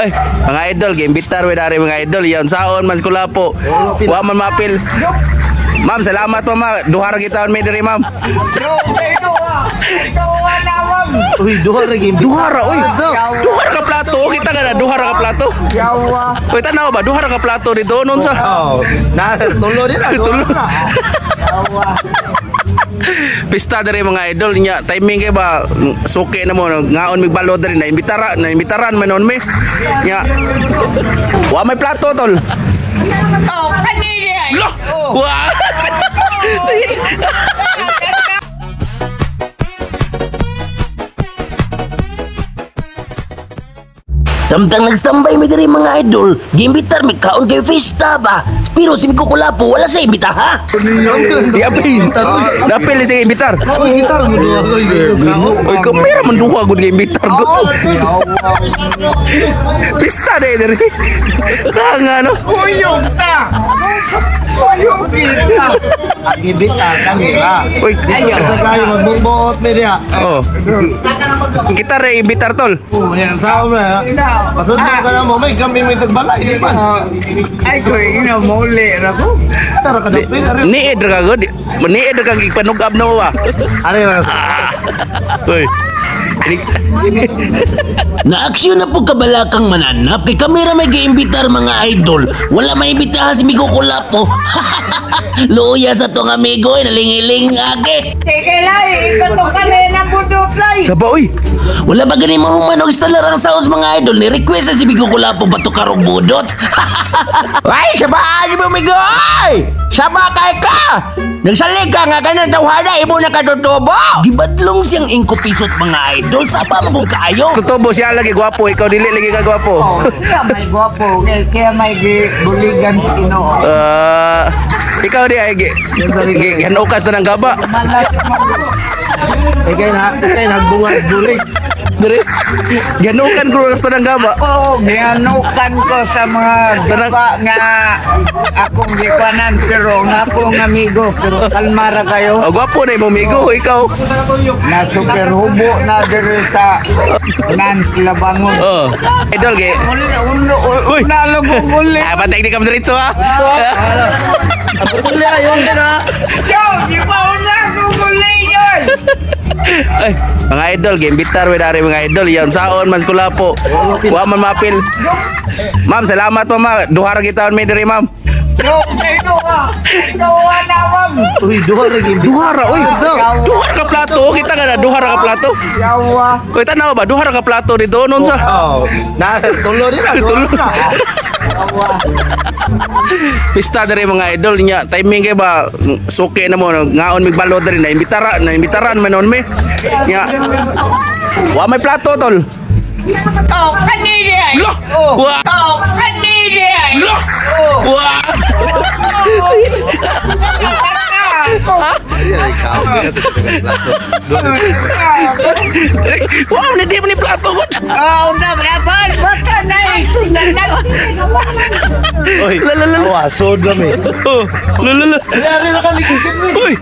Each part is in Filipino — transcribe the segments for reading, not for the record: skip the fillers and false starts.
Ay, mga idol, game bitar we dari mga idol. Yan saon man Kulapo. Wa man mapil. Ma'am, salamat po ma. Duha ra kita on may diri, ma'am. Uy, duha ra game. Duha ra, uy. Duha ra ka plato. Kita ka na duha ra ka plato. Yawa. Uy, tanaw ba duha ra ka plato dito nun sa? Oh, na tulo din na. Tulo. Yawa. Pista dari mga idol nya timing kay ba suki na mo ngaon migbalod diri na imbitaran manon mi nya wa may plato tol. Oh, kanina. Wah. Samtang nagstambay mi diri mga idol, giimbitar mi kaon kay fiesta ba. Pero si Miko Kulapo wala sa imbita ha. Dapil si imbitar. Uy, gitar mo duha ko. Oy, kamera man duha gud imbitar ko. Pista diri. Nga no. Uyog na. Uyog kita. Ang gibitar kami ha. Uy, Sa kayo magbubot mi diha. oh. Kita re imbitar tol. Oh, yan sa mo. Pasod na ka na mo, may kami may tagbalay di man. Ay ko ina mole ra ko. Tara ka dapin. Niid ra ka gud. Niid ra ka gipanugab na wa. Are ra. Uy. Naaksyon na po kabalakang mananap kay kamera may giimbitar mga idol. Wala may imbitahan si Miko Kulapo. Luya sa tong amigo nalingiling age. Teke lai, ikaw kanina budot lai. Saba uy. Wala ba gani mahuman og instalarang saos mga idol ni request na si Miko Kulapo bato karong budot. Ay, sabaan mo Migo! Ay! Saba kay ka! Nagsalig ka nga ganyan daw hada, imo na katutubo! Gibadlong siyang ingkupisot mga idol, saba mo kung kaayo! Tutubo siya lagi gwapo, ikaw dili lagi ka gwapo. Kaya may gwapo, kaya may buligan Ginoo. Ikaw di ay gihanukas na ng gaba. Kay nagbunga bulig. Diri. Gihanukan ko na ng gaba. Ako, gihanukan ko sa mga gaba nga akong gikwanan, pero nga akong amigo, pero kalmara kayo. Oh, gwapo na imong migo, ikaw. Na super hubo na diri sa Nanklabangon. Oh. Idol ge. Uy. Nalaguguli. Ah, patay di ka diretso ha. Ako tuloy ayon ka na. Yo, di ba naguguli yun? Ay, mga idol, game bitar we dari mga idol. Yan saon man Kulapo. Wa man mapil. Ma'am, salamat po ma. Duha ra kita on may diri, ma'am. Yo, kayo na, ma'am. Uy, duha ra game. Duha ra, uy. Duha ra ka plato, kita ka na duha ra ka plato. Yawa. Uy, tanaw ba duha ra ka plato dito nun sa? Oh, na tulo din na. Tulo. Yawa. Pista dari mga idol nya timing kay ba suki na mo ngaon migbalod diri na imbitaran manon mi nya wa may plato tol. Oh, kanina. Lo wa Oh, kanina. lo wa wow ni di ni plato ko. Oh, na berapa? Baka na Oy la la la Wasod kami. oh la la la Ari na kaligid mi. uy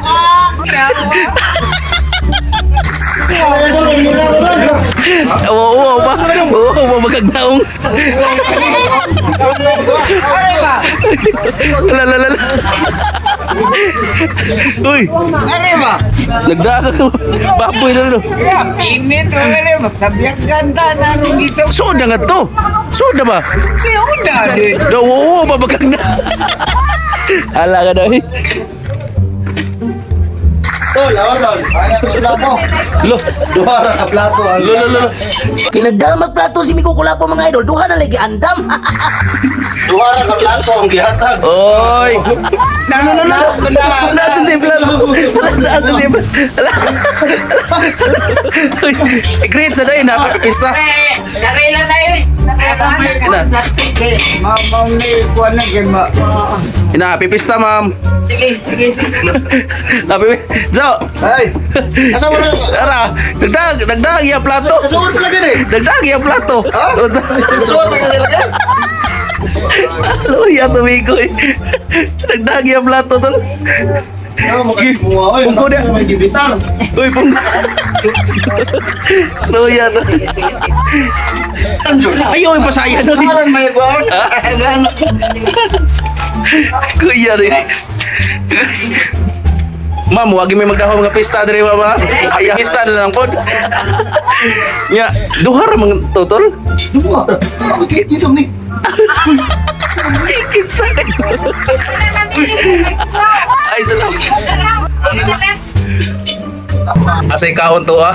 wow ba magagnaong la la la uy Arriba. nagdaga ka baboy na lo. Ini tuh ini magkabiyak ganda na nung dito. Soda nga to. Soda ba? Si udah deh. Oo, babagag na. Ala ka daw eh. Tol, tol. Ano sila mo? Lo, Duha ra ka plato. lo. Kinagdamag plato si Miko Kulapo mga idol, duha na lagi andam. Duha ra ka plato ang gihatag. Oy. Nasaan si Plato? Nasaan si Plato? Great sa doon, napapista. Karela na yun. Mau ni kuan na game ma. Ina, pipista ma'am. Sige. Jo. Ay. Asa mo na? Ara, dagdag ya plato. Kasuod pala gani. Dagdag ya plato. Kasuod pa kasi lagi. Luya tumigo eh. Dagdag ya plato tol. Ano mo kasi mo? Oy, Pungko dia. may gibitan. Uy, pong. Luya to. Ayaw, yung pasaya no. Alam mo yun? Kuya rin. Ma'am, wag may magdahom nga pista diri mama. Ay, pista na lang pod. Nya, duhar mang totol. Bakit ito ni? Kinsa ka? Ay, salamat. Asay kaon to ah.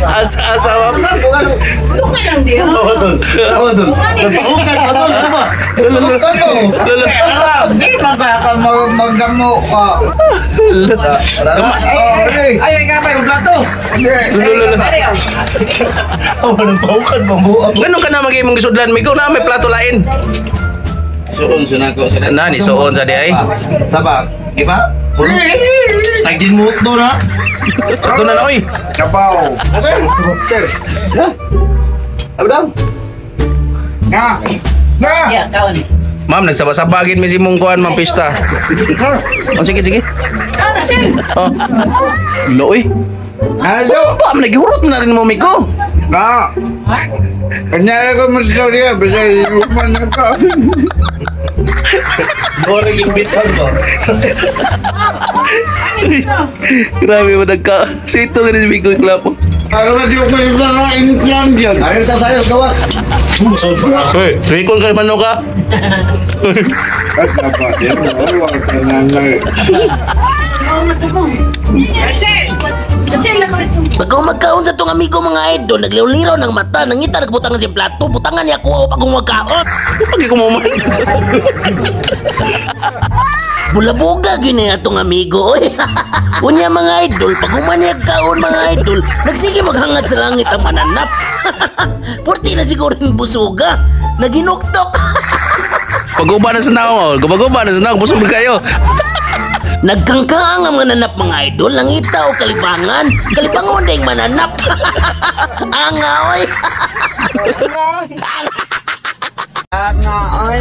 Asa ma'am. Tawa dun. Tawa dun. Nagpakukan pa dun. Ano ba? Nagpakukan mo. Di magkaka magamo ka. Ay, kapay, magplato. Oh, nagpakukan pa mo. Ganun ka na mag-imong gisudlan, Migo na may plato lain. Suon sa nako sa Nani suon sa di ay. Sabak. Iba? Puno. Tagdin mo ito na. Sakto na na oy. Kabaw. Sir. Sir. Na? Abdam? Nga. Nga. Ma'am, nagsabasabagin mi si mong kuan mang pista. Oh, sige sige. Oh. Loy. Ano? Ma'am, naghurot na rin mo Migo. Nga. Kanyara ko masarya. Basta iluman na ka. Bora gibitan ko. Grabe mo nagka. Sito ka rin si Migo klapo. Ano ba di ko kayo na in-plan dyan? Ayun tayo sa'yo, gawas. Musod pa. Hey, trikol ka man ka. At napatid mo. Huwag ka nanay. Pagkaw magkaon sa tong amigo mga idol, nagliw-liraw ng mata, nangita nagbutangan si plato, butangan niya ako pag magkaon. Pagi ko mo man. Bulabuga gini atong amigo oy. Unya mga idol, pag humanyag kaon mga idol, nagsige maghangad sa langit ang mananap. Porti na siguro yung busuga, naginuktok. Paguba na sa naong, gubaguba na sa naong, busog na kayo. Nagkangkaang ang mananap mga idol, langita o kalibangan. Kalibangon na yung mananap. Angaw oy. Nga, oy.